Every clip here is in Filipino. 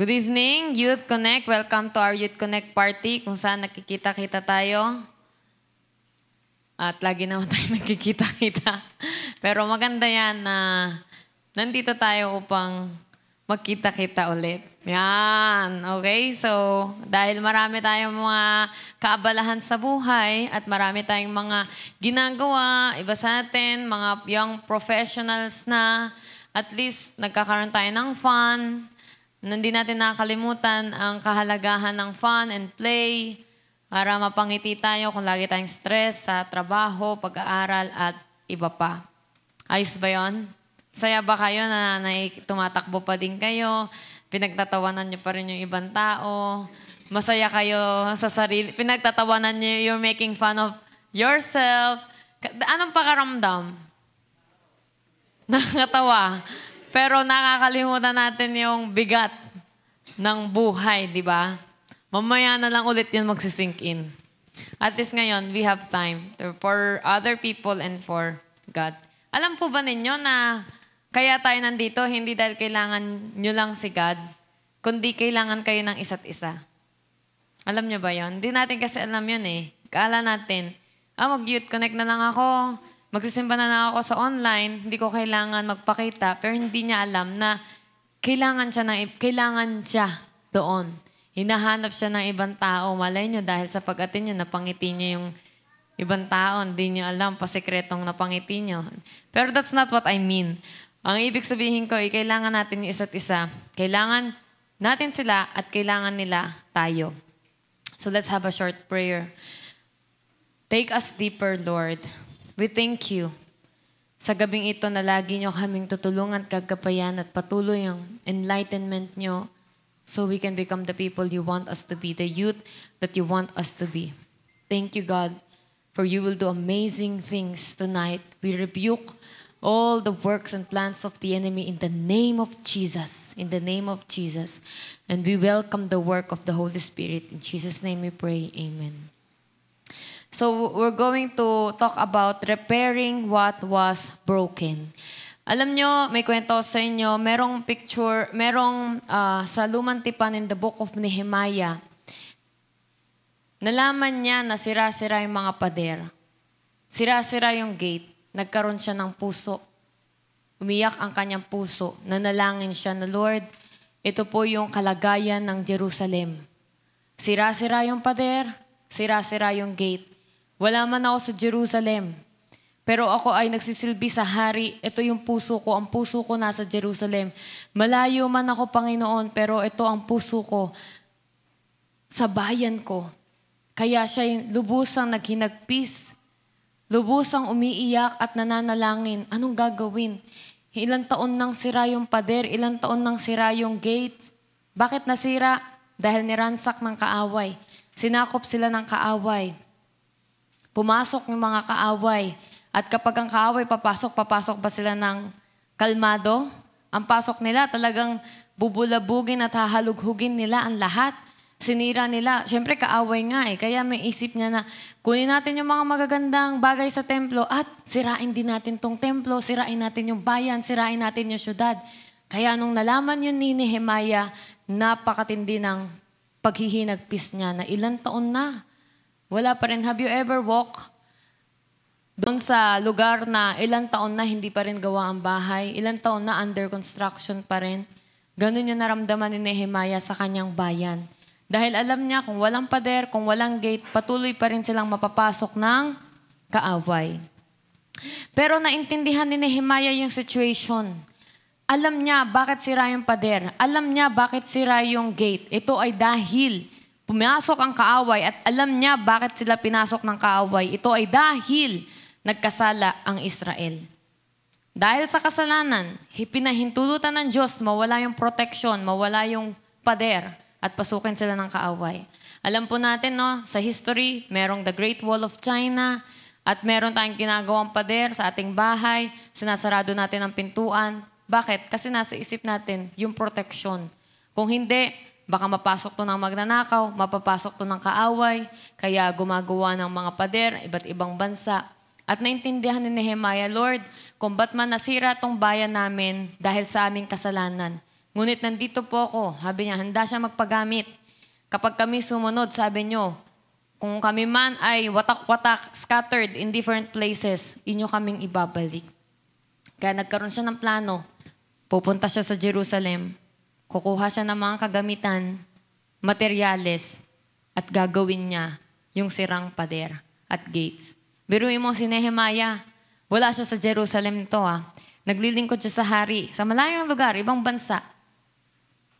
Good evening, Youth Connect. Welcome to our Youth Connect party kung saan nakikita-kita tayo. At lagi naman tayo nakikita-kita. Pero maganda yan na nandito tayo upang magkita-kita ulit. Yan, okay? So, dahil marami tayong mga kaabalahan sa buhay at marami tayong mga ginagawa, iba sa atin, mga young professionals na, at least nagkakaroon tayo ng fun. Hindi natin nakakalimutan ang kahalagahan ng fun and play para mapangiti tayo kung lagi tayong stress sa trabaho, pag-aaral at iba pa. Ayos ba yun? Saya ba kayo na tumatakbo pa din kayo? Pinagtatawanan nyo pa rin yung ibang tao? Masaya kayo sa sarili? Pinagtatawanan nyo, you're making fun of yourself? Anong pakaramdam? Nakakatawa. Pero nakakalimutan natin yung bigat ng buhay, di ba? Mamaya na lang ulit yun magsisink in. At least ngayon, we have time for other people and for God. Alam po ba ninyo na kaya tayo nandito, hindi dahil kailangan nyo lang si God, kundi kailangan kayo ng isa't isa. Alam nyo ba yun? Hindi natin kasi alam yun eh. Kala natin, mag-Youth Connect na lang ako, magsisimba na lang ako sa online, hindi ko kailangan magpakita, pero hindi niya alam na kailangan siya doon. Hinahanap siya ng ibang tao. Malay nyo, dahil sa pag-atin nyo, napangiti nyo yung ibang tao, hindi nyo alam, pasikretong napangiti nyo. Pero that's not what I mean. Ang ibig sabihin ko, kailangan natin yung isa't isa. Kailangan natin sila at kailangan nila tayo. So let's have a short prayer. Take us deeper, Lord. We thank you sa gabing ito na lagi nyo kaming tutulungan, kagapayan at patuloy ang enlightenment nyo so we can become the people you want us to be, the youth that you want us to be. Thank you, God, for you will do amazing things tonight. We rebuke all the works and plans of the enemy in the name of Jesus. In the name of Jesus. And we welcome the work of the Holy Spirit. In Jesus' name we pray. Amen. So, we're going to talk about repairing what was broken. Alam nyo, may kwento sa inyo, merong picture, sa lumang tipan in the book of Nehemiah, nalaman niya na sira-sira yung mga pader. Sira-sira yung gate. Nagkaroon siya ng puso. Umiyak ang kanyang puso. Nanalangin siya na, Lord, ito po yung kalagayan ng Jerusalem. Sira-sira yung pader, sira-sira yung gate. Wala man ako sa Jerusalem, pero ako ay nagsisilbi sa hari. Ito yung puso ko. Ang puso ko nasa Jerusalem. Malayo man ako, Panginoon, pero ito ang puso ko sa bayan ko. Kaya siya lubusang naghinagpis, lubusang umiiyak at nananalangin. Anong gagawin? Ilang taon nang sira yung pader, ilang taon nang sira yung gate. Bakit nasira? Dahil niransak ng kaaway. Sinakop sila ng kaaway. Pumasok yung mga kaaway. At kapag ang kaaway papasok pa sila ng kalmado. Ang pasok nila talagang bubulabugin at hahalughugin nila ang lahat. Sinira nila. Siyempre kaaway nga eh. Kaya may isip niya na kunin natin yung mga magagandang bagay sa templo at sirain din natin tong templo, sirain natin yung bayan, sirain natin yung syudad. Kaya nung nalaman yun ni Nehemiah, napakatindi ng paghihinagpis niya na ilang taon na. Wala pa rin. Have you ever walk doon sa lugar na ilang taon na hindi pa rin gawa ang bahay, ilang taon na under construction pa rin? Ganun yung naramdaman ni Nehemiah sa kanyang bayan. Dahil alam niya kung walang pader, kung walang gate, patuloy pa rin silang mapapasok ng kaaway. Pero naintindihan ni Nehemiah yung situation. Alam niya bakit sira yung pader. Alam niya bakit sira yung gate. Ito ay dahil pumasok ang kaaway at alam niya bakit sila pinasok ng kaaway. Ito ay dahil nagkasala ang Israel. Dahil sa kasalanan, pinahintulutan ng Diyos, mawala yung protection, mawala yung pader, at pasukin sila ng kaaway. Alam po natin, no, sa history, merong the Great Wall of China, at meron tayong ginagawang pader sa ating bahay, sinasarado natin ang pintuan. Bakit? Kasi nasa isip natin yung protection. Kung hindi, baka mapasok to ng magnanakaw, mapapasok to ng kaaway, kaya gumagawa ng mga pader, iba't ibang bansa. At naintindihan ni Nehemiah, Lord, kung ba't man nasira tong bayan namin dahil sa aming kasalanan, Ngunit nandito po ako. Sabi niya, handa siya magpagamit. Kapag kami sumunod, sabi niyo, kung kami man ay watak-watak, scattered in different places, inyo kaming ibabalik. Kaya nagkaroon siya ng plano. Pupunta siya sa Jerusalem. Kukuha siya ng mga kagamitan, materyales, at gagawin niya yung sirang pader at gates. Biruin mo si Nehemiah. Wala siya sa Jerusalem nito Naglilingkod siya sa hari, sa malayong lugar, ibang bansa.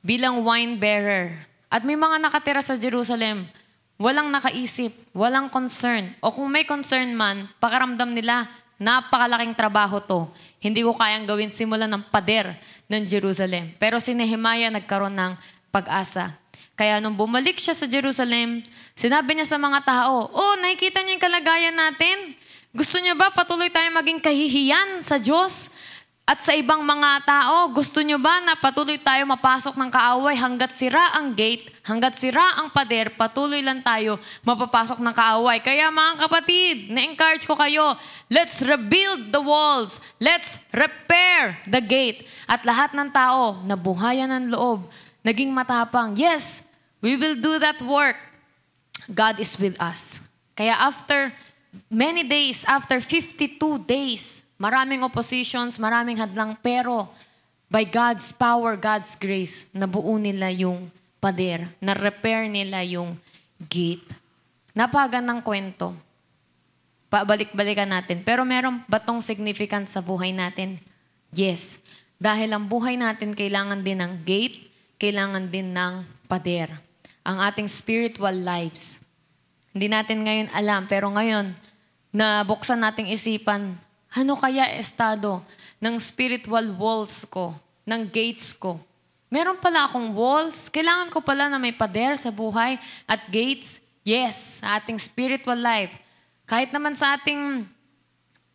Bilang wine bearer. At may mga nakatira sa Jerusalem, walang nakaisip, walang concern. O kung may concern man, pakiramdam nila, napakalaking trabaho to. Hindi ko kayang gawin simula ng pader ng Jerusalem. Pero si Nehemiah nagkaroon ng pag-asa. Kaya nung bumalik siya sa Jerusalem, sinabi niya sa mga tao, nakikita niyo yung kalagayan natin? Gusto niyo ba patuloy tayong maging kahihiyan sa Diyos? At sa ibang mga tao, gusto niyo ba na patuloy tayo mapasok ng kaaway hanggat sira ang gate, hanggat sira ang pader, patuloy lang tayo mapapasok ng kaaway. Kaya mga kapatid, na-encourage ko kayo, let's rebuild the walls. Let's repair the gate. At lahat ng tao, nabuhayan ng loob, naging matapang. Yes, we will do that work. God is with us. Kaya after many days, after 52 days, maraming oppositions, maraming hadlang, pero by God's power, God's grace, nabuo nila yung pader, na-repair nila yung gate. Napakagandang kwento. Pabalik-balikan natin. Pero meron ba tong significance sa buhay natin? Yes. Dahil ang buhay natin kailangan din ng gate, kailangan din ng pader. Ang ating spiritual lives. Hindi natin ngayon alam, pero ngayon, nabuksan nating isipan, ano kaya estado ng spiritual walls ko, ng gates ko? Meron pala akong walls, kailangan ko pala na may pader sa buhay at gates? Yes, sa ating spiritual life. Kahit naman sa ating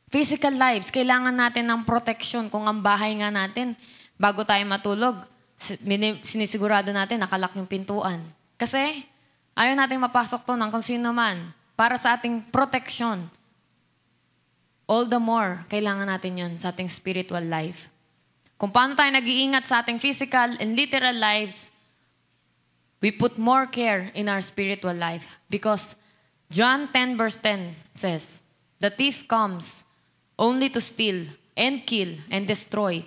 physical lives, kailangan natin ng protection kung ang bahay nga natin, bago tayo matulog, sinisigurado natin nakalak yung pintuan. Kasi ayaw natin mapasok to ng kung sino man para sa ating protection. All the more, kailangan natin yun sa ating spiritual life. Kung paano tayo nag-iingat sa ating physical and literal lives, we put more care in our spiritual life. Because John 10 verse 10 says, the thief comes only to steal and kill and destroy.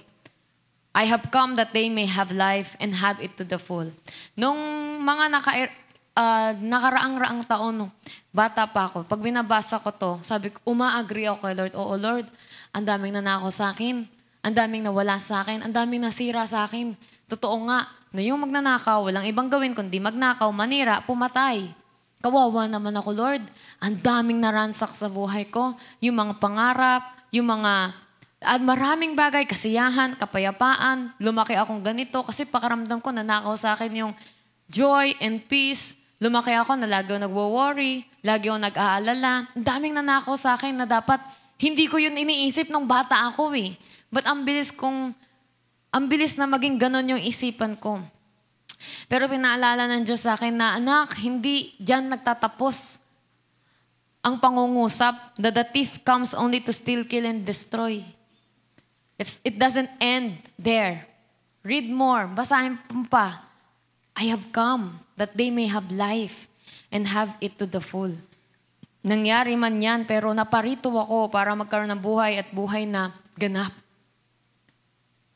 I have come that they may have life and have it to the full. Nung mga nakaraang-raang taon, bata pa ako, pag binabasa ko to, sabi ko, uma-agree ako kay Lord. Oo, Lord, ang daming nanakaw sa akin, ang daming nawala sa akin, ang daming nasira sa akin. Totoo nga, na yung magnanakaw, walang ibang gawin kundi magnakaw, manira, pumatay. Kawawa naman ako, Lord. Ang daming naransak sa buhay ko. Yung mga pangarap, yung mga at maraming bagay, kasiyahan, kapayapaan, lumaki akong ganito kasi pakaramdam ko nanakaw sa akin yung joy and peace. Lumaki ako na lagi ako nagwo-worry, lagi ako nag-aalala. Ang daming nanakaw sa akin na dapat hindi ko yun iniisip nung bata ako eh. But ang bilis na maging ganon yung isipan ko. Pero pinaalala ng Diyos sa akin na, anak, hindi dyan nagtatapos ang pangungusap that the thief comes only to steal, kill, and destroy. It doesn't end there. Read more. Basahin mo pa. I have come that they may have life and have it to the full. Nangyari man yan, pero naparito ako para magkaroon ng buhay at buhay na ganap.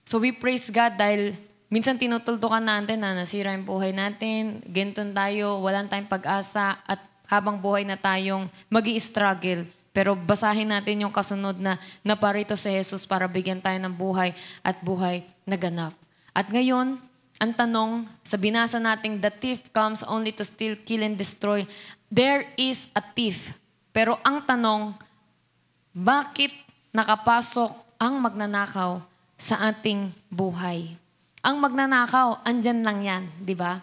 So we praise God dahil minsan tinutultukan natin na nasira yung buhay natin, ganito tayo, walang tayong pag-asa at habang buhay na tayong magi-struggle. Pero basahin natin yung kasunod na naparito si Jesus para bigyan tayo ng buhay at buhay na ganap. At ngayon, ang tanong, sa binasa nating the thief comes only to steal, kill, and destroy. There is a thief. Pero ang tanong, bakit nakapasok ang magnanakaw sa ating buhay? Ang magnanakaw, andyan lang yan, di ba?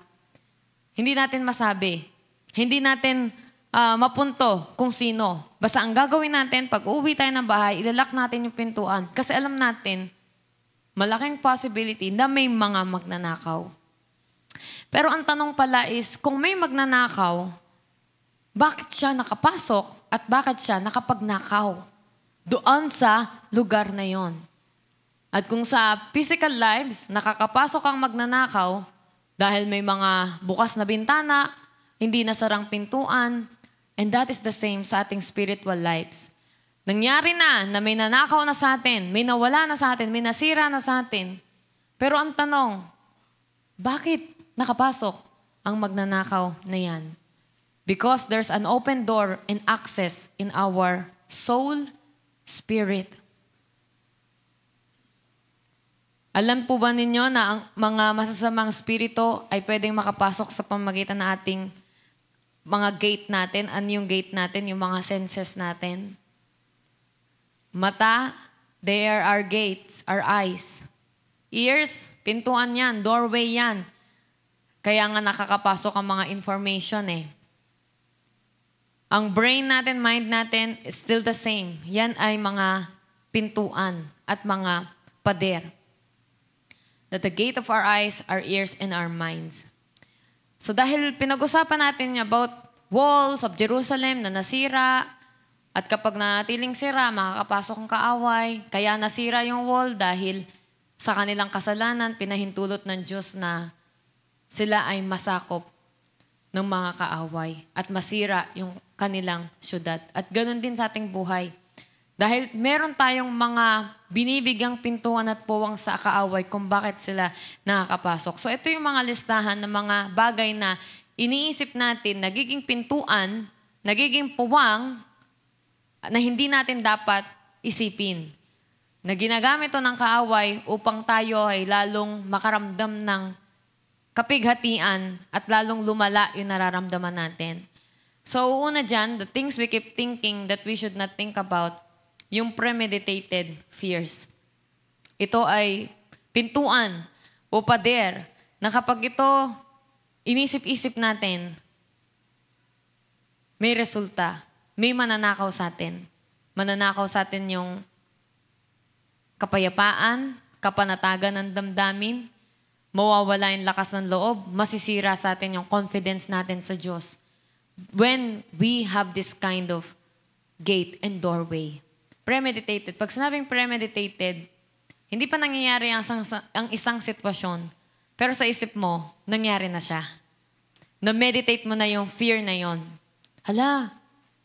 Hindi natin masabi. Hindi natin mapunto kung sino. Basta ang gagawin natin, pag uuwi tayo ng bahay, ilalak natin yung pintuan. Kasi alam natin, malaking possibility na may mga magnanakaw. Pero ang tanong pala is, kung may magnanakaw, bakit siya nakapasok at bakit siya nakapagnakaw doon sa lugar na yon? At kung sa physical lives, nakakapasok ang magnanakaw dahil may mga bukas na bintana, hindi nasarang pintuan, and that is the same sa ating spiritual lives. Nangyari na may nanakaw na sa atin, may nawala na sa atin, may nasira na sa atin. Pero ang tanong, bakit nakapasok ang magnanakaw na yan? Because there's an open door and access in our soul, spirit. Alam po ba ninyo na ang mga masasamang spirito ay pwedeng makapasok sa pamamagitan ng ating mga gate natin? Ano yung gate natin? Yung mga senses natin. Mata, there are gates, our eyes. Ears, pintuan yan, doorway yan. Kaya nga nakakapasok ang mga information eh. Ang brain natin, mind natin, is still the same. Yan ay mga pintuan at mga pader. That the gate of our eyes, our ears, and our minds. So dahil pinag-usapan natin about walls of Jerusalem na nasira, at kapag natiling sira, makakapasok ang kaaway. Kaya nasira yung wall dahil sa kanilang kasalanan, pinahintulot ng Diyos na sila ay masakop ng mga kaaway at masira yung kanilang syudad. At ganun din sa ating buhay. Dahil meron tayong mga binibigyang pintuan at puwang sa kaaway kung bakit sila nakakapasok. So ito yung mga listahan ng mga bagay na iniisip natin, nagiging pintuan, nagiging puwang, na hindi natin dapat isipin. Na ginagamit ito ng kaaway upang tayo ay lalong makaramdam ng kapighatian at lalong lumala yung nararamdaman natin. So una dyan, the things we keep thinking that we should not think about, yung premeditated fears. Ito ay pintuan o pader na kapag ito inisip-isip natin, may resulta. May mananakaw sa atin. Mananakaw sa atin yung kapayapaan, kapanatagan ng damdamin, mawawala yung lakas ng loob, masisira sa atin yung confidence natin sa Diyos. When we have this kind of gate and doorway. Premeditated. Pag sinabing premeditated, hindi pa nangyayari ang isang sitwasyon, pero sa isip mo, nangyari na siya. Na-meditate mo na yung fear na yon. Hala,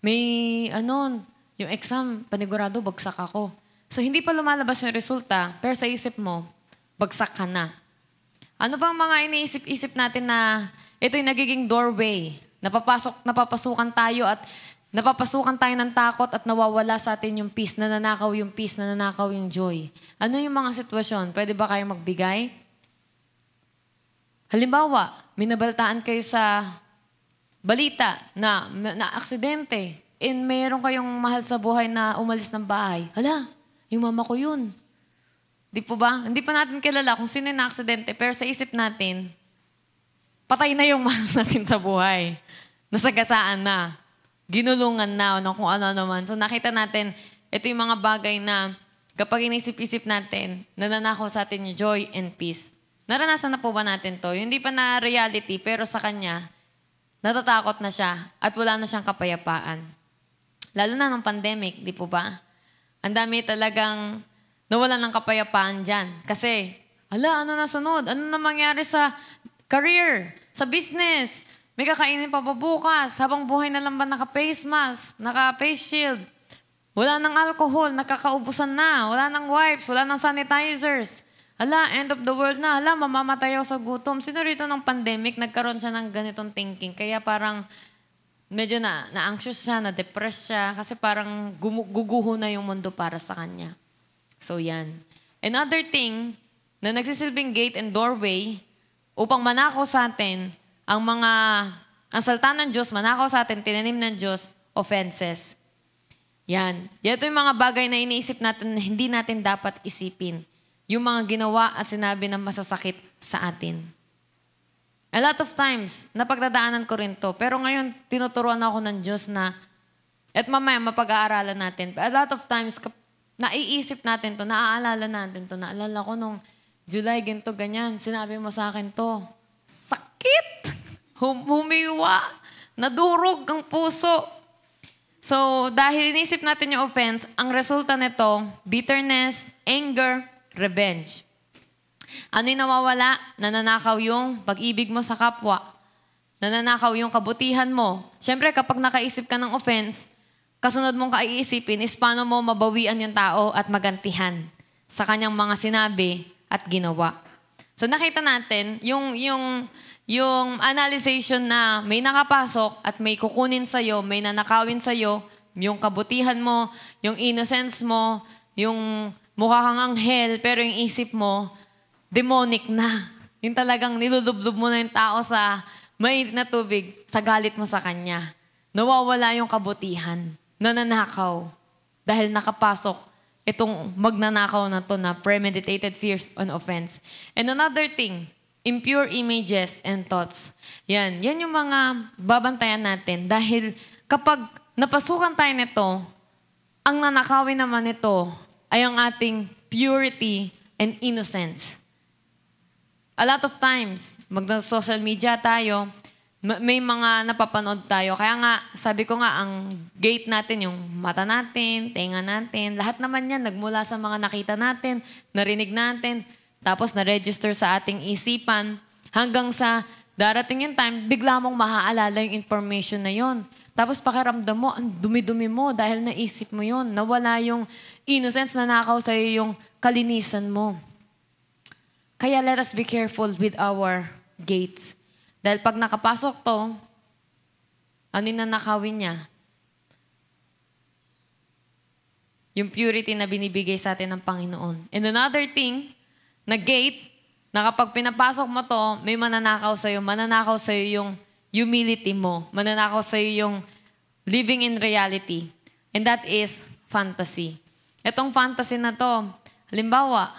may yung exam, panigurado, bagsak ako. So, hindi pa lumalabas yung resulta, pero sa isip mo, bagsak ka na. Ano bang mga iniisip-isip natin na ito'y nagiging doorway, napapasukan tayo at napapasukan tayo ng takot at nawawala sa atin yung peace, nananakaw yung joy. Ano yung mga sitwasyon? Pwede ba kayo magbigay? Halimbawa, may nabaltaan kayo sa balita na aksidente and mayroon kayong mahal sa buhay na umalis ng bahay. Hala, yung mama ko yun. Di po ba? Hindi pa natin kilala kung sino yung na-aksidente, pero sa isip natin, patay na yung mahal natin sa buhay. Nasagasaan na. Ginulungan na o kung ano naman. So nakita natin, ito yung mga bagay na kapag inisip-isip natin, nananakaw sa atin yung joy and peace. Naranasan na po ba natin to? Hindi pa na reality, pero sa kanya, natatakot na siya at wala na siyang kapayapaan. Lalo na ng pandemic, di po ba? Ang dami talagang nawalan ng kapayapaan dyan. Kasi, ano na sunod? Ano na mangyari sa career, sa business? May kakainin pa ba bukas? Habang buhay na lang ba naka-face mask, naka-face shield? Wala nang alcohol, nakakaubusan na. Wala nang wipes, wala nang sanitizers. End of the world na. Mamamatay ako sa gutom. Sino rito ng pandemic, nagkaroon siya ng ganitong thinking. Kaya parang medyo na-anxious siya, na-depressed siya. Kasi parang guguho na yung mundo para sa kanya. So yan. Another thing na nagsisilbing gate and doorway upang manakaw sa atin, ang salita ng Diyos, manakaw sa atin, tinanim ng Diyos, offenses. Yan. Ito yung mga bagay na iniisip natin na hindi natin dapat isipin. Yung mga ginawa at sinabi ng masasakit sa atin. A lot of times, napagdadaanan ko rin to. Pero ngayon, tinuturuan ako ng Diyos na, at mamaya mapag-aaralan natin. A lot of times, naiisip natin to, naaalala natin to. Naalala ko nung July, ganito, ganyan. Sinabi mo sa akin to. Sakit! Humiwa. Nadurog ang puso. So, dahil inisip natin yung offense, ang resulta nito, bitterness, anger, revenge. Ano yung nawawala? Nananakaw yung pag-ibig mo sa kapwa. Nananakaw yung kabutihan mo. Siyempre, kapag nakaisip ka ng offense, kasunod mong kaiisipin is paano mo mabawian yung tao at magantihan sa kanyang mga sinabi at ginawa. So nakita natin yung analyzation na may nakapasok at may kukunin sa'yo, may nanakawin sa'yo, yung kabutihan mo, yung innocence mo, yung mukha kang anghel, pero yung isip mo, demonic na. Yung talagang nilulublob mo na yung tao sa mainit na tubig, sa galit mo sa kanya. Nawawala yung kabutihan, nananakaw, dahil nakapasok itong magnanakaw na to na premeditated fears on offense. And another thing, impure images and thoughts. Yan yung mga babantayan natin dahil kapag napasukan tayo nito, ang nanakawin naman nito ay ang ating purity and innocence. A lot of times, mag-social media tayo, may mga napapanood tayo. Kaya nga, sabi ko nga, ang gate natin, yung mata natin, tenga natin, lahat naman yan nagmula sa mga nakita natin, narinig natin, tapos na-register sa ating isipan, hanggang sa darating yung time, bigla mong maaalala yung information na yon. Tapos pakiramdam mo, ang dumi-dumi mo dahil naisip mo yon. Nawala yung innocence na nakaw sa'yo yung kalinisan mo. Kaya let us be careful with our gates. Dahil pag nakapasok to, ano yung nanakawin niya? Yung purity na binibigay sa atin ng Panginoon. And another thing, na gate, na kapag pinapasok mo to, may mananakaw sa'yo. Mananakaw sa'yo yung humility mo. Mananakaw sa'yo yung living in reality. And that is fantasy. Itong fantasy na to, halimbawa,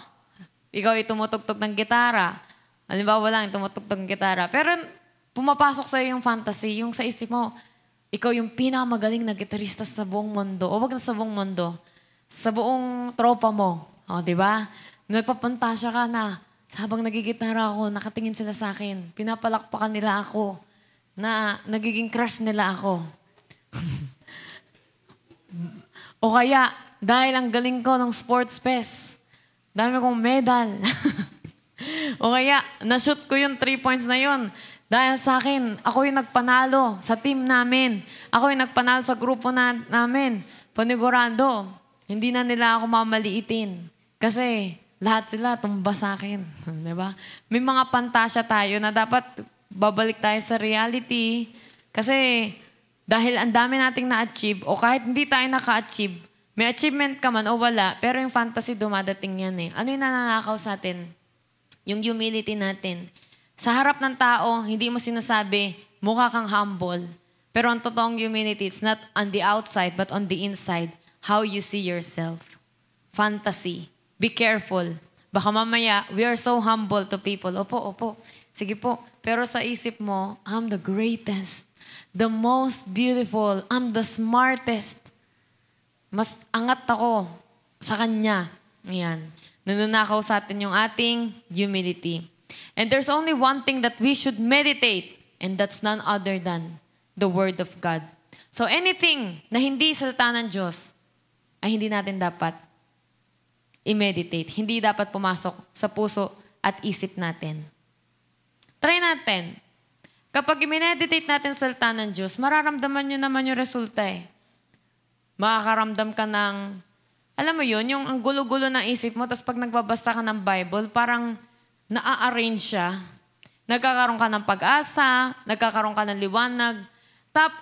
ikaw ay tumutugtog ng gitara. Halimbawa lang, tumutugtog ng gitara. Pero pumapasok sa'yo yung fantasy, yung sa isip mo, ikaw yung pinakamagaling na gitarista sa buong mundo. O wag na sa buong mundo. Sa buong tropa mo. O, di ba? Nagpapantasya ka na. Habang nagigitara ako, nakatingin sila sa akin. Pinapalakpakan nila ako. Na nagiging crush nila ako. O kaya, dahil ang galing ko ng sports fest, dami kong medal. O kaya, na-shoot ko yung 3 points na yun. Dahil sa akin, ako yung nagpanalo sa team namin. Ako yung nagpanalo sa grupo namin. Panigurado, hindi na nila ako mamaliitin. Kasi lahat sila tumba sa akin. Diba? May mga pantasya tayo na dapat babalik tayo sa reality. Kasi dahil ang dami nating na-achieve o kahit hindi tayo naka-achieve, may achievement ka man o wala, pero yung fantasy dumadating yan eh. Ano yung nananakaw sa atin? Yung humility natin. Sa harap ng tao, hindi mo sinasabi, mukha kang humble. Pero ang totoong humility, it's not on the outside, but on the inside. How you see yourself. Fantasy. Be careful. Baka mamaya, we are so humble to people. Opo. Sige po. Pero sa isip mo, I'm the greatest. The most beautiful. I'm the smartest. Mas angat ako sa kanya. Ayan. Nananakaw sa atin yung ating humility. And there's only one thing that we should meditate, and that's none other than the Word of God. So anything na hindi salita ng Diyos, ay hindi natin dapat i-meditate. Hindi dapat pumasok sa puso at isip natin. Try natin. Kapag i-meditate natin sa salita ng Diyos, mararamdaman nyo naman yung resulta eh. Makakaramdam ka ng, alam mo yun, yung ang gulo-gulo ng isip mo, tapos pag nagbabasa ka ng Bible, parang na-arrange siya. Nagkakaroon ka ng pag-asa, nagkakaroon ka ng liwanag.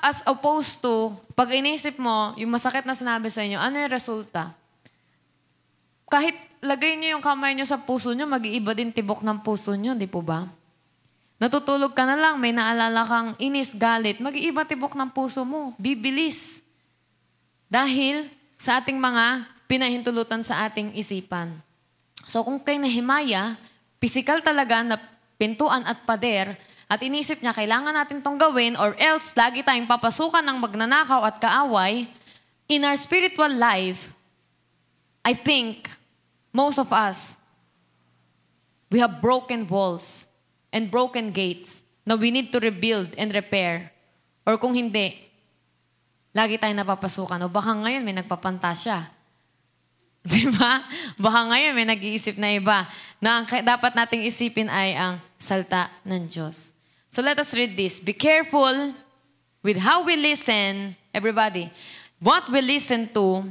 As opposed to, pag inisip mo, yung masakit na sinabi sa inyo, ano yung resulta? Kahit lagay niyo yung kamay niyo sa puso niyo, mag-iiba din tibok ng puso niyo, di po ba? Natutulog ka na lang, may naalala kang inis, galit, mag-iiba tibok ng puso mo, bibilis. Dahil sa ating mga pinahintulutan sa ating isipan. So kung kay Nehemiah, physical talaga na pintuan at pader, at inisip niya, kailangan natin tong gawin or else lagi tayong papasukan ng magnanakaw at kaaway, in our spiritual life, I think, most of us, we have broken walls and broken gates na we need to rebuild and repair. Or kung hindi, lagi tayong napapasukan. O baka ngayon may nagpapantasya. Di ba? Baka ngayon may nag-iisip na iba na ang dapat nating isipin ay ang salta ng Diyos. So let us read this. Be careful with how we listen, everybody. What we listen to,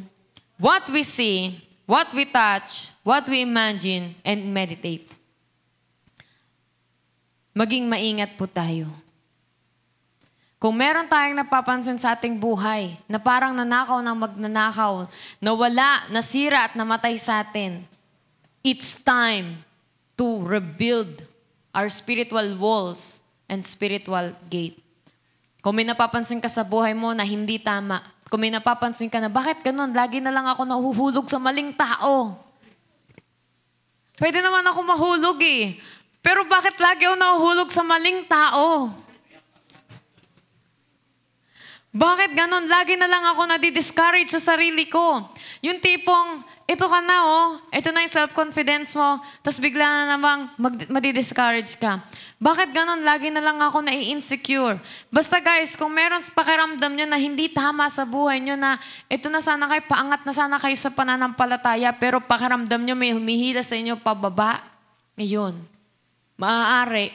what we see, what we touch, what we imagine, and meditate. Maging maingat po tayo. Kung meron tayong napapansin sa ating buhay na parang nanakaw ng magnanakaw, nawala, nasira at namatay sa atin, it's time to rebuild our spiritual walls and spiritual gate. Kung may napapansin ka sa buhay mo na hindi tama, kung may napapansin ka na, bakit ganun? Lagi na lang ako nahuhulog sa maling tao. Pwede naman ako mahulog eh. Pero bakit lagi ako nahuhulog sa maling tao? Bakit ganon? Lagi na lang ako nadi-discourage sa sarili ko. Yung tipong, ito ka na ito na yung self-confidence mo, tapos bigla na namang madi-discourage ka. Bakit ganon? Lagi na lang ako nai-insecure. Basta guys, kung meron sa pakiramdam nyo na hindi tama sa buhay nyo na ito na sana kayo, paangat na sana kayo sa pananampalataya, pero pakiramdam nyo may humihila sa inyo pababa, ngayon, maaari,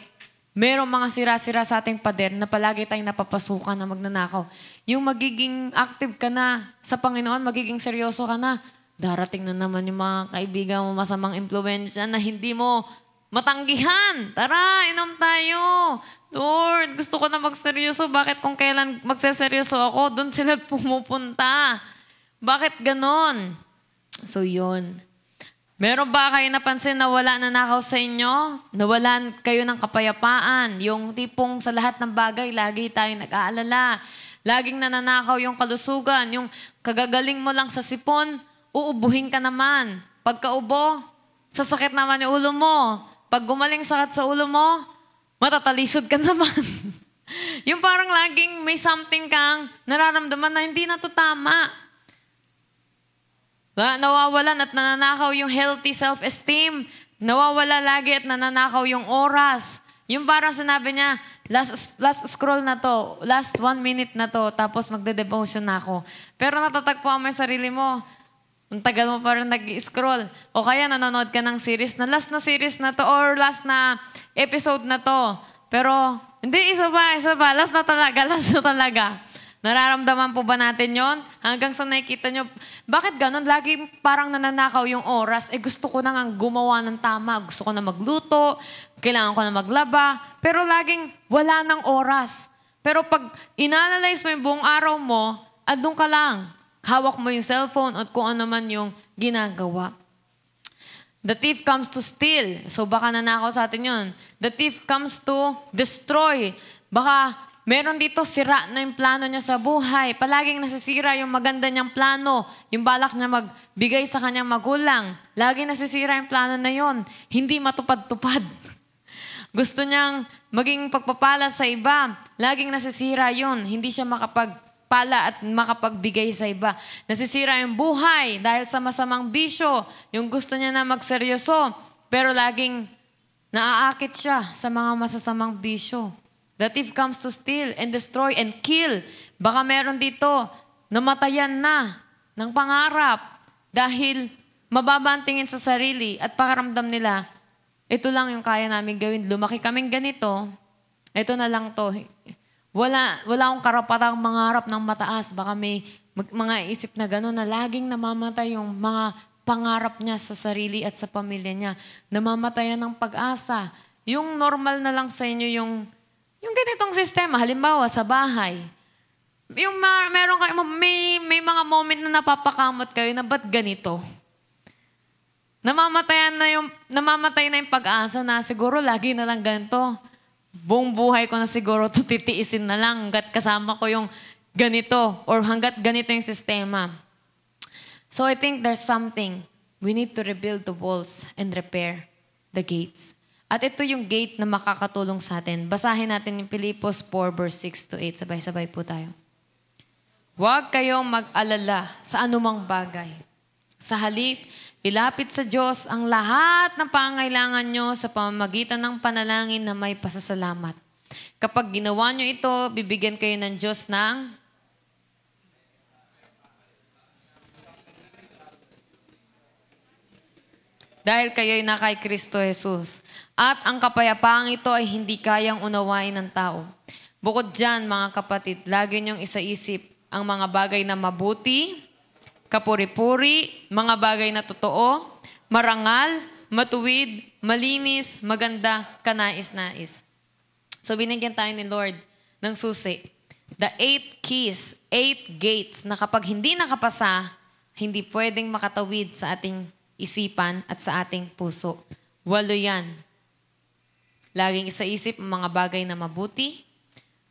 merong mga sira-sira sa ating pader na palagi tayong napapasukan na magnanakaw. Yung magiging active ka na sa Panginoon, magiging seryoso ka na, darating na naman yung mga kaibigan mo, masamang impluwensya na hindi mo matanggihan. Tara, inom tayo. Lord, gusto ko na magseryoso. Bakit kung kailan magseseryoso ako, doon sila pumupunta? Bakit ganon? So yun. Meron ba kayo napansin na wala nanakaw sa inyo? Nawalan kayo ng kapayapaan. Yung tipong sa lahat ng bagay, lagi tayong nag-aalala. Laging nananakaw yung kalusugan. Yung kagagaling mo lang sa sipon, uubuhin ka naman. Pagkaubo, sasakit naman yung ulo mo. Pag gumaling sakit sa ulo mo, matatalisod ka naman. Yung parang laging may something kang nararamdaman na hindi na to tama. Nawawalan at nananakaw yung healthy self-esteem. Nawawala lagi at nananakaw yung oras. Yung parang sinabi niya, last scroll na to, last 1 minute na to, tapos magde-devotion na ako. Pero natatagpuan mo yung sarili mo. Ang tagal mo pa rin nag-scroll. O kaya nanonood ka ng series na last na series na to or last na episode na to. Pero, hindi, isa pa. Last na talaga. Nararamdaman po ba natin yon? Hanggang sa nakikita nyo, bakit ganon? Lagi parang nananakaw yung oras. Gusto ko na nga gumawa ng tama. Gusto ko na magluto. Kailangan ko na maglaba. Pero laging wala ng oras. Pero pag inanalyze mo yung buong araw mo, andun ka lang. Hawak mo yung cellphone at kung ano man yung ginagawa. The thief comes to steal. So baka nanakaw sa atin yun. The thief comes to destroy. Baka meron dito sira na yung plano niya sa buhay. Palaging nasisira yung maganda niyang plano. Yung balak niya magbigay sa kanyang magulang. Laging nasisira yung plano na yon. Hindi matupad-tupad. Gusto niyang maging pagpapala sa iba. Laging nasisira yon. Hindi siya makapagpala at makapagbigay sa iba. Nasisira yung buhay dahil sa masamang bisyo. Yung gusto niya na magseryoso. Pero laging naaakit siya sa mga masasamang bisyo. The thief comes to steal and destroy and kill. Baka meron dito, namatayan na ng pangarap dahil mababa ang tingin sa sarili at pakaramdam nila, ito lang yung kaya namin gawin. Lumaki kaming ganito, ito na lang to. Wala akong karapatang mangarap ng mataas. Baka may mga isip na gano'n na laging namamatay yung mga pangarap niya sa sarili at sa pamilya niya. Namamatayan ng pag-asa. Yung normal na lang sa inyo yung ganitong sistema, halimbawa sa bahay, yung meron kayo, may mga moment na napapakamot kayo na ba't ganito? Namamatay na yung pag-asa na siguro lagi na lang ganito. Buong buhay ko na siguro ito titiisin na lang hanggat kasama ko yung ganito or hanggat ganito yung sistema. So I think there's something. We need to rebuild the walls and repair the gates. At ito yung gate na makakatulong sa atin. Basahin natin yung Filipos 4 verse 6 to 8. Sabay-sabay po tayo. Huwag kayong mag-alala sa anumang bagay. Sa halip, ilapit sa Diyos ang lahat ng pangangailangan nyo sa pamamagitan ng panalangin na may pasasalamat. Kapag ginawa nyo ito, bibigyan kayo ng Diyos ng dahil kayo'y na kay Kristo Jesus. At ang kapayapaang ito ay hindi kayang unawain ng tao. Bukod dyan, mga kapatid, lagi niyong isaisip ang mga bagay na mabuti, kapuri-puri, mga bagay na totoo, marangal, matuwid, malinis, maganda, kanais-nais. So binigyan tayo ni Lord ng susi. The 8 keys, 8 gates na kapag hindi nakapasa, hindi pwedeng makatawid sa ating isipan at sa ating puso. 8 yan. Laging isaisip ang mga bagay na mabuti,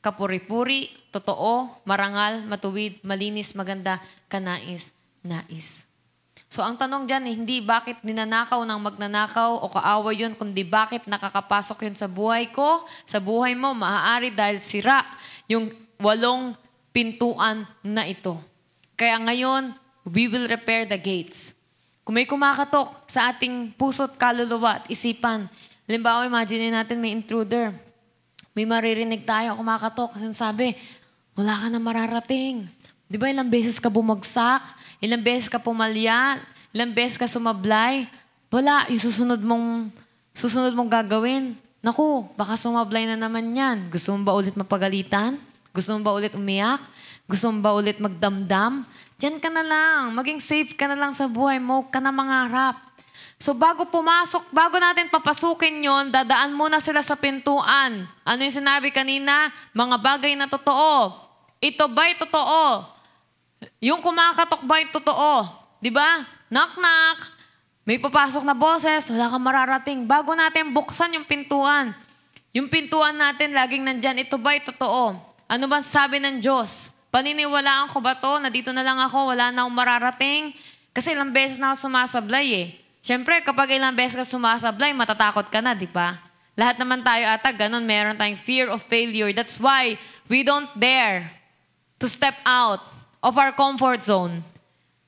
kapuri-puri, totoo, marangal, matuwid, malinis, maganda, kanais-nais. So ang tanong dyan, hindi bakit ninanakaw ng magnanakaw o kaaway yun, kundi bakit nakakapasok yun sa buhay ko, sa buhay mo, maaari dahil sira yung 8 pintuan na ito. Kaya ngayon, we will repair the gates. Kung may kumakatok sa ating puso't kaluluwa at isipan, halimbawa, imagine natin may intruder. May maririnig tayo, kumakatok, kasi sabi, wala ka na mararating. Di ba ilang beses ka bumagsak? Ilang beses ka pumalya? Ilang beses ka sumablay? Wala, yung susunod mong gagawin. Naku, baka sumablay na naman yan. Gusto mo ba ulit mapagalitan? Gusto mo ba ulit umiyak? Gusto mo ba ulit magdamdam? Diyan ka na lang. Maging safe ka na lang sa buhay mo. Huwag ka na mangarap. So bago natin papasukin yon, dadaan muna sila sa pintuan. Ano yung sinabi kanina? Mga bagay na totoo. Ito ba'y totoo? Yung kumakatok ba'y totoo? Diba? Knock, knock. May papasok na boses, wala kang mararating. Bago natin buksan yung pintuan natin laging nandyan, ito ba'y totoo? Ano ba sabi ng Diyos? Paniniwalaan ko ba to? Na dito na lang ako, wala na akong mararating? Kasi ilang beses na ako sumasablay eh. Siyempre, kapag ilang beses ka sumasablay, matatakot ka na, di ba? Lahat naman tayo ata, ganun, meron tayong fear of failure. That's why we don't dare to step out of our comfort zone.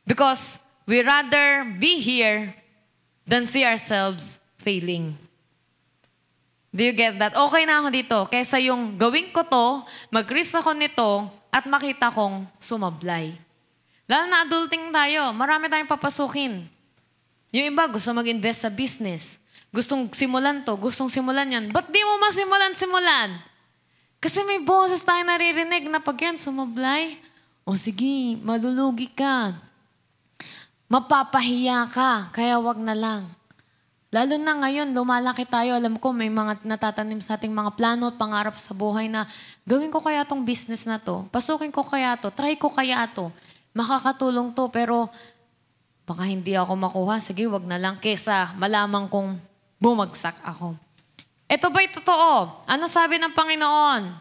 Because we rather be here than see ourselves failing. Do you get that? Okay na ako dito. Kesa yung gawin ko to, mag-risk ako nito, at makita kong sumablay. Lalo na adulting tayo, marami tayong papasukin. Yung iba, gusto mag-invest sa business. Gustong simulan to, gustong simulan yan. Ba't di mo masimulan? Kasi may boses tayo naririnig na pag yan sumablay. O sige, malulugi ka. Mapapahiya ka, kaya wag na lang. Lalo na ngayon, lumalaki tayo. Alam ko, may mga natatanim sa ating mga plano at pangarap sa buhay na gawin ko kaya tong business na to, pasukin ko kaya to, try ko kaya to, makakatulong to, pero baka hindi ako makuha. Sige, wag na lang. Kesa malaman kong bumagsak ako. Ito ba'y totoo? Ano sabi ng Panginoon?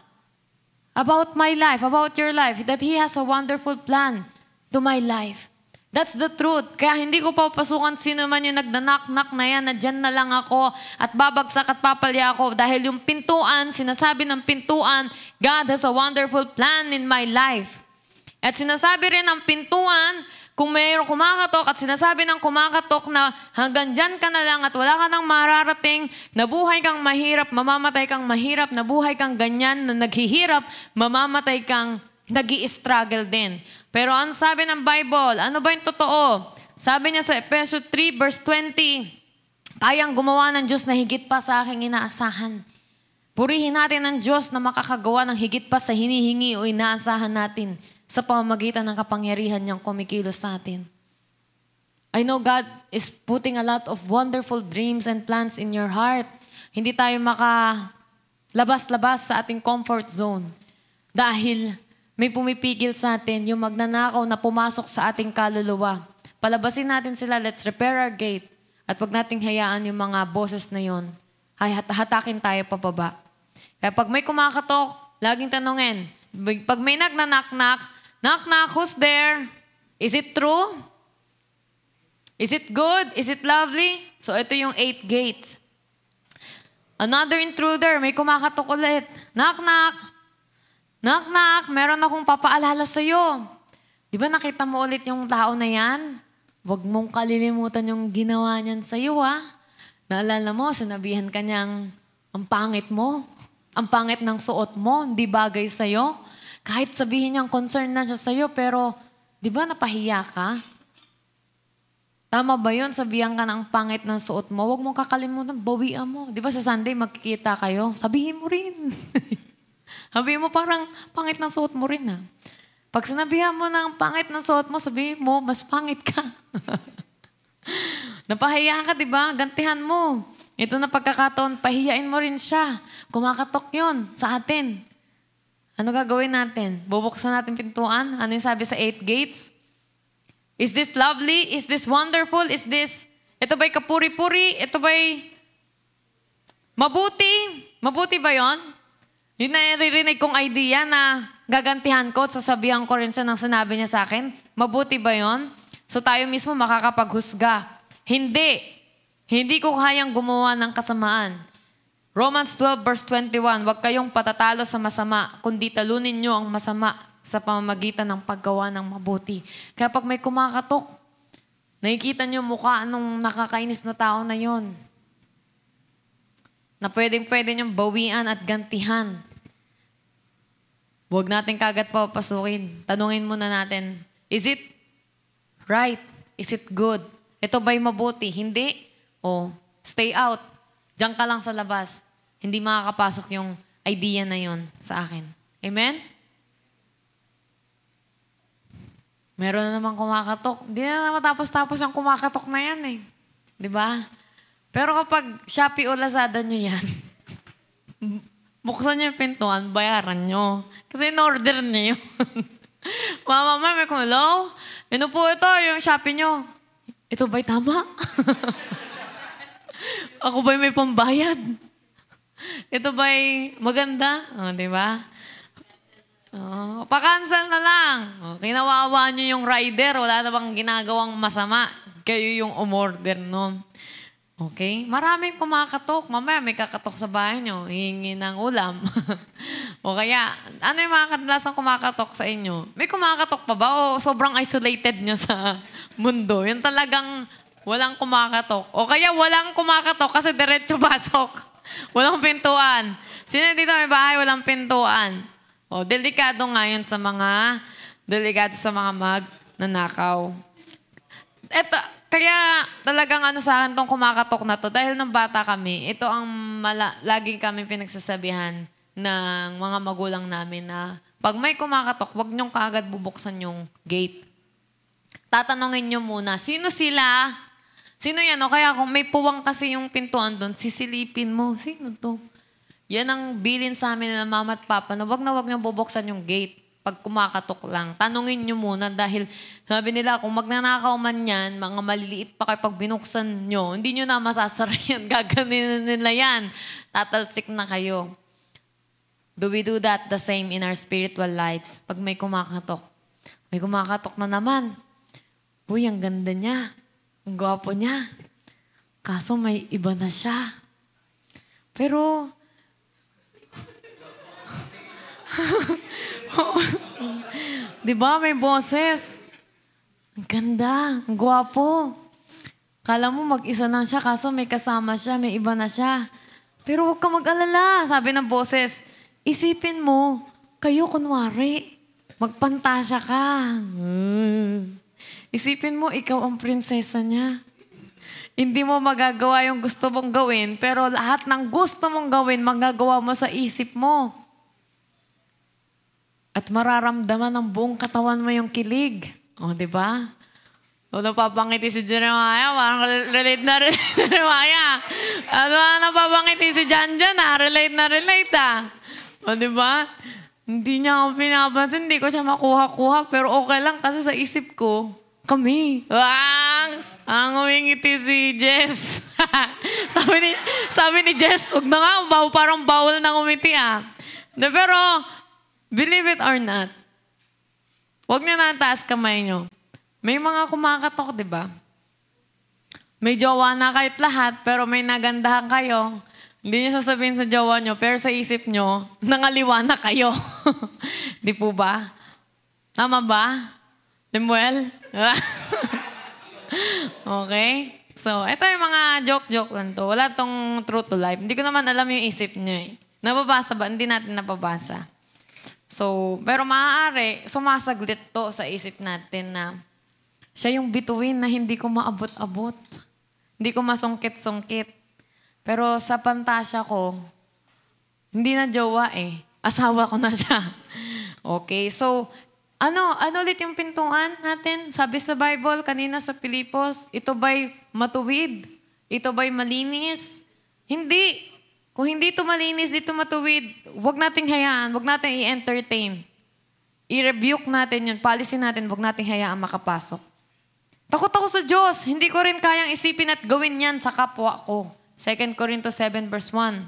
About my life, about your life, that He has a wonderful plan to my life. That's the truth. Kaya hindi ko papasukan sino man yung nagna-knock-knock na yan, na dyan na lang ako at babagsak at papalya ako. Dahil yung pintuan, sinasabi ng pintuan, God has a wonderful plan in my life. At sinasabi rin ng pintuan, kung mayroong kumakatok at sinasabi ng kumakatok na hanggang dyan ka na lang at wala ka nang mararating, nabuhay kang mahirap, mamamatay kang mahirap, nabuhay kang ganyan, na naghihirap, mamamatay kang nag-i-struggle din. Pero ano sabi ng Bible? Ano ba yung totoo? Sabi niya sa Ephesians 3 verse 20, kayang gumawa ng Diyos na higit pa sa aking inaasahan. Purihin natin ang Diyos na makakagawa ng higit pa sa hinihingi o inaasahan natin sa pamamagitan ng kapangyarihan niyang kumikilos sa atin. I know God is putting a lot of wonderful dreams and plans in your heart. Hindi tayo makalabas-labas sa ating comfort zone. Dahil may pumipigil sa atin yung magnanakaw na pumasok sa ating kaluluwa. Palabasin natin sila, let's repair our gate. At wag nating hayaan yung mga boses na yun, hatakin tayo pababa. Kaya pag may kumakatok, laging tanungin. Pag may knock-knock, knock-knock, who's there? Is it true? Is it good? Is it lovely? So ito yung 8 gates. Another intruder, may kumakatok ulit. Knock-knock. Knock-knock, meron akong papaalala sa'yo. Di ba nakita mo ulit yung tao na yan? Huwag mong kalilimutan yung ginawa niyan sa'yo, ha? Naalala mo, sinabihan ka niyang, ang pangit mo, ang pangit ng suot mo, hindi bagay sa'yo. Kahit sabihin niyang concern na siya sa'yo, pero di ba napahiya ka? Tama ba yun? Sabihan ka ng pangit ng suot mo. Huwag mong kakalimutan, bawian mo. Di ba sa Sunday, magkikita kayo? Sabihin mo rin. Sabihin mo parang pangit ng suot mo rin, ha? Pag sinabihan mo ng pangit ng suot mo, sabihin mo, mas pangit ka. Napahiya ka, di ba? Gantihan mo. Ito na pagkakataon, pahiyain mo rin siya. Kumakatok yun sa atin. Ano gagawin natin? Bubuksan natin pintuan? Ano yung sabi sa 8 gates? Is this lovely? Is this wonderful? Is this, ito ba'y kapuri-puri? Ito ba'y mabuti? Mabuti ba yon? Yun na naririnig kong idea na gagantihan ko at sasabihan ko rin siya ng sinabi niya sa akin. Mabuti ba yon? So tayo mismo makakapaghusga. Hindi. Hindi ko kayang gumawa ng kasamaan. Romans 12 verse 21, huwag kayong patatalo sa masama, kundi talunin nyo ang masama sa pamamagitan ng paggawa ng mabuti. Kaya pag may kumakatok, nakikita nyo mukha nung nakakainis na tao na yon, na pwede nyong bawian at gantihan. Huwag natin kagad papasukin. Tanungin muna natin, is it right? Is it good? Ito ba'y mabuti? Hindi? O stay out. Diyan ka lang sa labas. Hindi makakapasok yung idea na yon sa akin. Amen? Meron na naman kumakatok. Hindi na matapos-tapos ang kumakatok na yan eh. Di ba? Pero kapag Shopee o Lazada nyo yan, buksan nyo yung pintuan, bayaran nyo. Kasi in-order nyo yun. Mama, may kumulaw. Ano po ito, yung Shopee nyo? Ito ba'y tama? Ako ba'y may pambayad? Ito ba'y maganda? Di ba? Pa-cancel na lang. Kinawawa nyo yung rider. Wala na bang ginagawang masama. Kayo yung umorder nun. Okay? Maraming kumakatok. Mamaya may kakatok sa bahay nyo. Hihingi ng ulam. O kaya, ano yung mga kadalasang kumakatok sa inyo? May kumakatok pa ba? O sobrang isolated nyo sa mundo? Yung talagang walang kumakatok. O kaya walang kumakatok kasi diretso pasok. Walang pintuan. Sino dito may bahay walang pintuan? O, delikado ngayon sa mga magnanakaw. Eto, kaya talagang ano sa akin tong kumakatok na to, dahil nung bata kami, ito ang laging kami pinagsasabihan ng mga magulang namin na pag may kumakatok, wag niyong kaagad bubuksan yung gate. Tatanungin niyo muna, sino sila? Sino yan? O kaya kung may puwang kasi yung pintuan doon, sisilipin mo. Sino to? Yan ang bilin sa amin ng mama at papa na wag niyo bubuksan yung gate pag kumakatok lang. Tanungin niyo muna dahil sabi nila kung magnanakaw man yan, mga maliliit pa kayo pag binuksan niyo, hindi niyo na masasara yan. Gaganin nila yan. Tatalsik na kayo. Do we do that the same in our spiritual lives? Pag may kumakatok. May kumakatok na naman. Uy, ang ganda niya. Ang gwapo niya. Kaso may iba na siya. Pero, di ba may boses? Ang ganda, ang gwapo. Kala mo mag-isa lang siya, kaso may kasama siya, may iba na siya. Pero huwag ka mag-alala, sabi ng boses. Isipin mo, kayo kunwari, magpantasya ka. Isipin mo, ikaw ang prinsesa niya. Hindi mo magagawa yung gusto mong gawin, pero lahat ng gusto mong gawin, magagawa mo sa isip mo. At mararamdaman ng buong katawan mo yung kilig. O, di ba? O, napapangiti si Jeremiah, parang relate na relate si Jeremiah. At napapangiti si Janjan, relate na relate O, di ba? Hindi niya ako pinapansin, hindi ko siya makuha-kuha, pero okay lang kasi sa isip ko, kami. Ang umingiti si Jess. sabi ni Jess, huwag na nga, parang bawal na umiti Pero, believe it or not, huwag niyo na taas kamay niyo. May mga kumakatok, di ba? May jowa na kahit lahat, pero may nagandahan kayo. Hindi niyo sasabihin sa jowa niyo, pero sa isip niyo, nangaliwa na kayo. Di po ba? Tama ba? Limuel? Okay? So, ito yung mga joke-joke lang to. Wala tong true to life. Hindi ko naman alam yung isip niyo eh. Nababasa ba? Hindi natin napabasa. So, pero maaari, sumasaglit to sa isip natin na Siya yung bituin na hindi ko maabot-abot. Hindi ko masungkit-sungkit. Pero sa pantasya ko, hindi na jowa eh. Asawa ko na siya. Okay, so ano ulit yung pintuan natin? Sabi sa Bible, kanina sa Pilipos, ito ba'y matuwid? Ito ba'y malinis? Hindi. Kung hindi ito malinis, dito matuwid, huwag nating hayaan, huwag nating i-entertain. I-rebuke natin yun, policy natin, huwag nating hayaan makapasok. Takot ako sa Diyos. Hindi ko rin kayang isipin at gawin yan sa kapwa ko. 2 Corinthos 7 verse 1.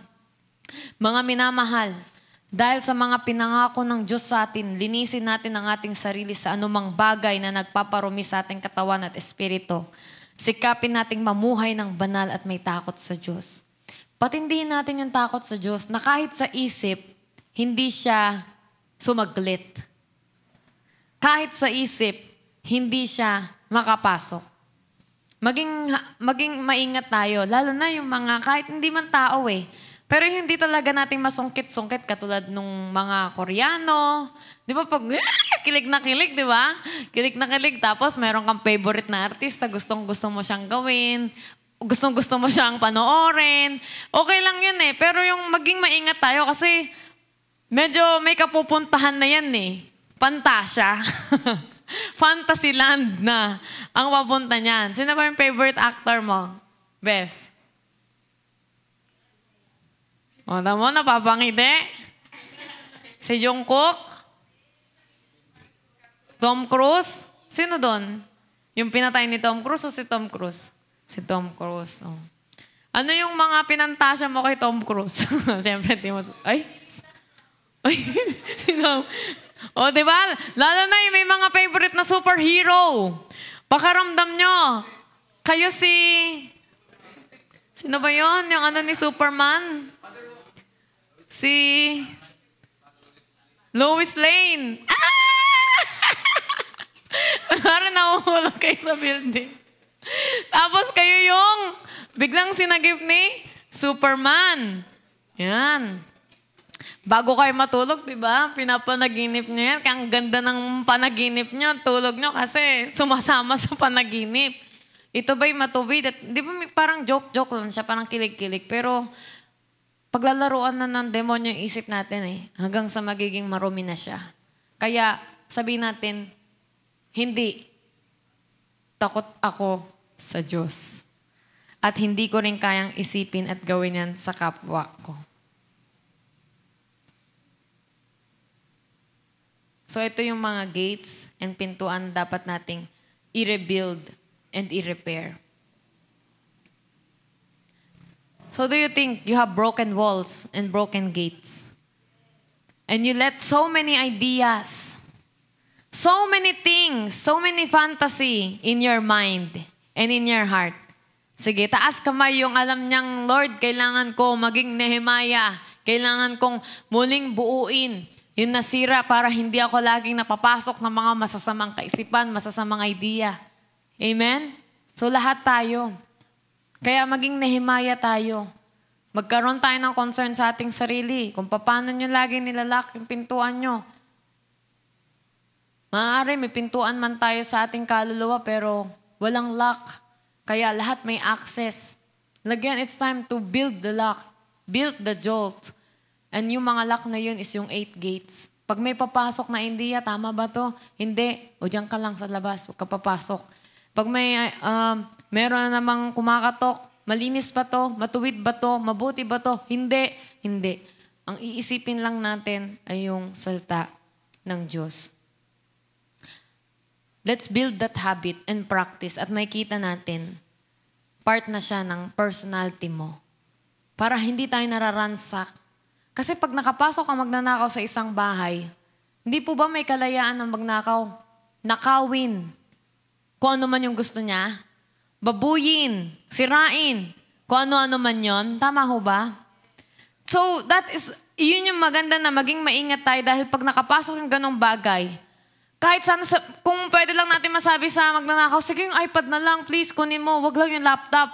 Mga minamahal, dahil sa mga pinangako ng Diyos sa atin, linisin natin ang ating sarili sa anumang bagay na nagpaparumi sa ating katawan at espiritu. Sikapin nating mamuhay ng banal at may takot sa Diyos. Patindihin natin yung takot sa Diyos na kahit sa isip, hindi siya sumaglit. Kahit sa isip, hindi siya makapasok. Maging maingat tayo, lalo na yung mga, kahit hindi man tao eh, pero hindi talaga natin masungkit-sungkit katulad nung mga Koreano. Di ba pag kilig na kilig, di ba? Kilig na kilig, tapos meron kang favorite na artista, gustong-gusto mo siyang gawin, gustong-gusto mo siyang panoorin. Okay lang yun eh. Pero yung maging maingat tayo kasi medyo may kapupuntahan na yan eh. Pantasya. Fantasy land na ang papunta niyan. Sino ba yung favorite actor mo? Bes? O, tamo, napapangiti. Si Jungkook? Tom Cruise? Sino doon? Yung pinatay ni Tom Cruise o si Tom Cruise? Si Tom Cruise. Oh. Ano yung mga pinantasya mo kay Tom Cruise? Siyempre, di mo... Ay? Ay? Sino? O, di ba? Lalo na yung may mga favorite na superhero. Pakaramdam nyo. Kayo si... Sino ba yon? Yung ano ni Superman? Si... Lois Lane. Ah! Parang nahuhulog kayo sa building. Tapos kayo yung biglang sinagip ni Superman. Yan. Bago kayo matulog, di ba? Pinapanaginip nyo yan. Kaya ang ganda ng panaginip nyo, tulog nyo kasi sumasama sa panaginip. Ito ba'y matuwid? At, di ba parang joke-joke lang siya, parang kilig-kilig. Pero paglalaruan na ng demonyo yung isip natin eh, hanggang sa magiging marumi na siya. Kaya sabihin natin, hindi. Takot ako sa Diyos. At hindi ko rin kayang isipin at gawin yan sa kapwa ko. So ito yung mga gates and pintuan dapat nating i-rebuild and i-repair. So do you think you have broken walls and broken gates? And you let so many ideas, so many things, so many fantasy in your mind and in your heart. Sige, taas kamay yung alam niyang, Lord, kailangan ko maging Nehemiah. Kailangan kong muling buuin yung nasira para hindi ako laging napapasok ng mga masasamang kaisipan, masasamang idea. Amen? So lahat tayo. Kaya maging Nehemiah tayo. Magkaroon tayo ng concern sa ating sarili kung paano nyo lagi nilalak yung pintuan nyo. Maaari may pintuan man tayo sa ating kaluluwa pero walang lock. Kaya lahat may access. Again, it's time to build the lock. Build the jolt. And yung mga lock na yun is yung 8 gates. Pag may papasok na India, tama ba to? Hindi. O diyan ka lang sa labas. Huwag ka papasok. Pag may meron na namang kumakatok, malinis ba to? Matuwid ba to? Mabuti ba to? Hindi. Hindi. Ang iisipin lang natin ay yung salita ng Diyos. Let's build that habit and practice at makita natin, part na siya ng personality mo. Para hindi tayo nararansak. Kasi pag nakapasok ka magnanakaw sa isang bahay, hindi po ba may kalayaan ng magnakaw? Nakawin. Kung ano man yung gusto niya. Babuyin. Sirain. Kung ano-ano man yon. Tama ho ba? So, yun yung maganda na maging maingat tayo dahil pag nakapasok yung ganong bagay, kahit sana, kung pwede lang natin masabi sa magnanakaw, sige yung iPad na lang, please, kunin mo. Wag lang yung laptop.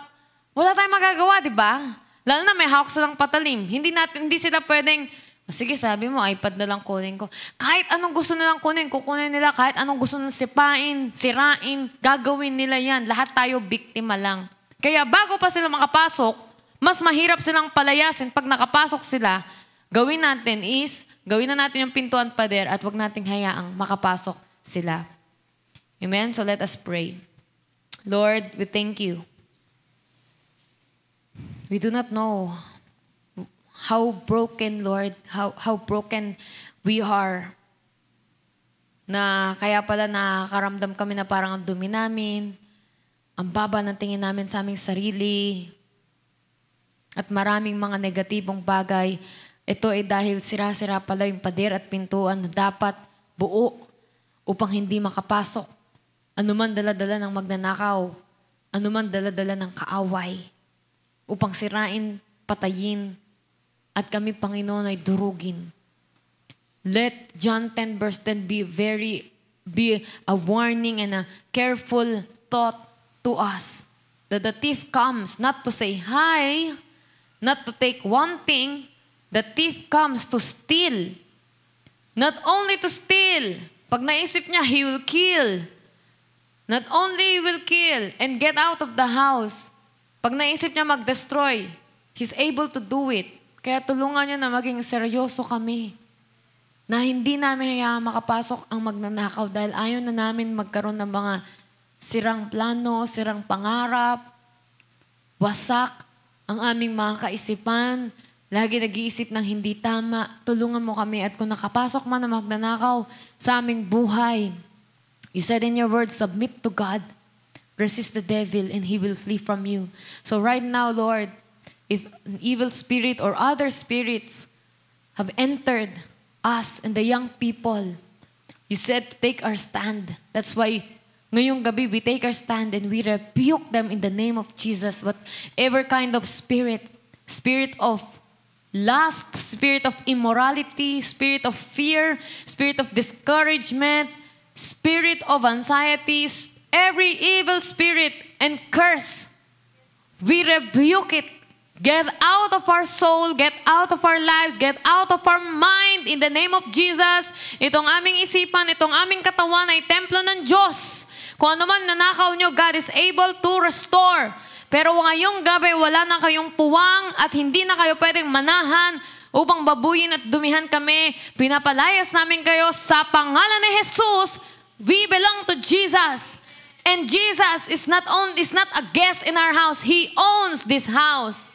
Wala tayong magagawa, di ba? Lalo na may hawak silang patalim. Hindi sila pwedeng Sige, sabi mo, iPad na lang kunin ko. Kahit anong gusto nilang kunin, kukunin nila. Kahit anong gusto nilang sipain, sirain, gagawin nila yan. Lahat tayo biktima lang. Kaya bago pa sila makapasok, mas mahirap silang palayasin. Pag nakapasok sila, gawin na natin yung pintuan pader at wag nating hayaang makapasok sila. Amen? So let us pray. Lord, we thank you. We do not know how broken, Lord, how broken we are. Na kaya pala nakakaramdam kami na parang ang dumi namin, ang baba ng tingin namin sa aming sarili, at maraming mga negatibong bagay. Ito ay dahil sira-sira pala yung pader at pintuan na dapat buo upang hindi makapasok. Anuman dala-dala ng magnanakaw, anuman dala-dala ng kaaway, upang sirain, patayin, at kami, Panginoon, ay durugin. Let John 10 verse 10 be a warning and a careful thought to us. That the thief comes not to say hi, not to take one thing. The thief comes to steal. Not only to steal. Pag naisip niya, he will kill. Not only will kill and get out of the house. Pag naisip niya mag-destroy, he's able to do it. Kaya tulungan niyo na maging seryoso kami. Na hindi namin hayaan makapasok ang magnanakaw dahil ayaw na namin magkaroon ng mga sirang plano, sirang pangarap, wasak ang aming mga kaisipan, lagi nag-iisip ng hindi tama. Tulungan mo kami at kung nakapasok man ang magnanakaw sa aming buhay, you said in your word, submit to God, resist the devil, and he will flee from you. So right now, Lord, if an evil spirit or other spirits have entered us and the young people, you said to take our stand. That's why ngayong gabi we take our stand and we rebuke them in the name of Jesus. Whatever kind of spirit of lust, spirit of immorality, spirit of fear, spirit of discouragement, spirit of anxiety, every evil spirit and curse, we rebuke it. Get out of our soul, get out of our lives, get out of our mind in the name of Jesus. Itong aming isipan, itong aming katawan ay templo ng Diyos. Kung ano man nanakaw nyo, God is able to restore. Pero ngayong gabi, wala na kayong puwang at hindi na kayo pwedeng manahan upang babuyin at dumihan kami. Pinapalayas namin kayo sa pangalan ni Jesus. We belong to Jesus. And Jesus is not a guest in our house. He owns this house.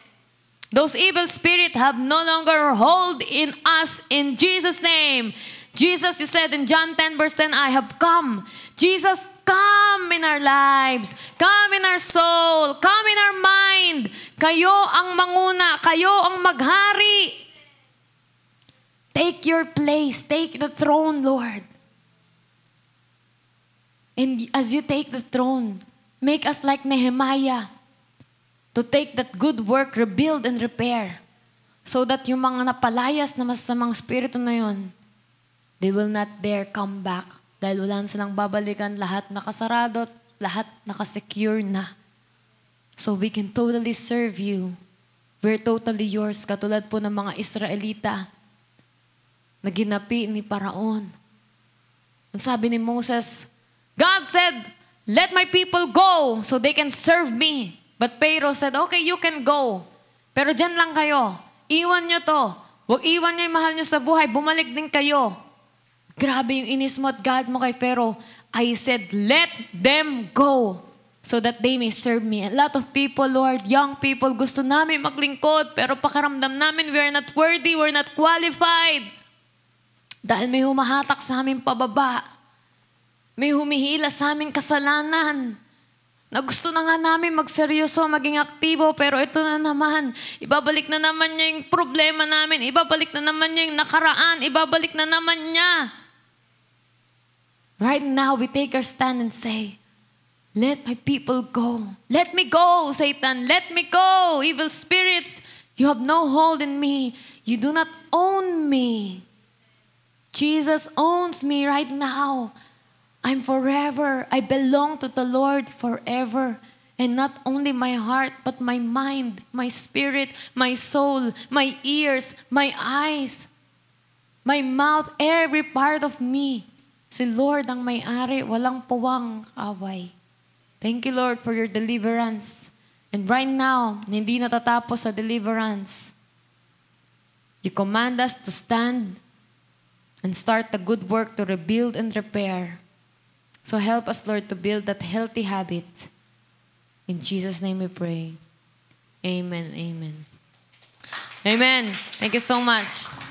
Those evil spirits have no longer hold in us in Jesus' name. Jesus, you said in John 10 verse 10, I have come. Jesus, come in our lives. Come in our soul. Come in our mind. Kayo ang manguna. Kayo ang maghari. Take your place. Take the throne, Lord. And as you take the throne, make us like Nehemiah. To take that good work, rebuild and repair. So that yung mga napalayas na masasamang spirito na yun, they will not dare come back. Dahil wala silang babalikan, lahat nakasarado, lahat nakasecure na. So we can totally serve you. We're totally yours. Katulad po ng mga Israelita na ginapi ni Paraon. Ang sabi ni Moses, God said, let my people go so they can serve me. But Pharaoh said, okay, you can go. Pero dyan lang kayo. Iwan nyo to. Huwag iwan nyo yung mahal nyo sa buhay. Bumalik din kayo. Grabe yung inis mo at God mo kay Pharaoh. I said, let them go so that they may serve me. A lot of people, Lord, young people, gusto namin maglingkod, pero pakiramdam namin, we are not worthy, we're not qualified. Dahil may humahatak sa aming pababa. May humihila sa aming kasalanan. Na gusto na nga namin magseryoso, maging aktibo, pero ito na naman. Ibabalik na naman niya yung problema namin. Ibabalik na naman niya yung nakaraan. Ibabalik na naman niya. Right now, we take our stand and say, let my people go. Let me go, Satan. Let me go. Evil spirits, you have no hold in me. You do not own me. Jesus owns me right now. I'm forever. I belong to the Lord forever. And not only my heart, but my mind, my spirit, my soul, my ears, my eyes. My mouth, every part of me. Si Lord ang may-ari, walang puwang away. Thank you, Lord, for your deliverance. And right now, hindi natatapos sa deliverance. You command us to stand and start the good work to rebuild and repair. So help us, Lord, to build that healthy habit. In Jesus' name we pray. Amen. Amen. Amen. Thank you so much.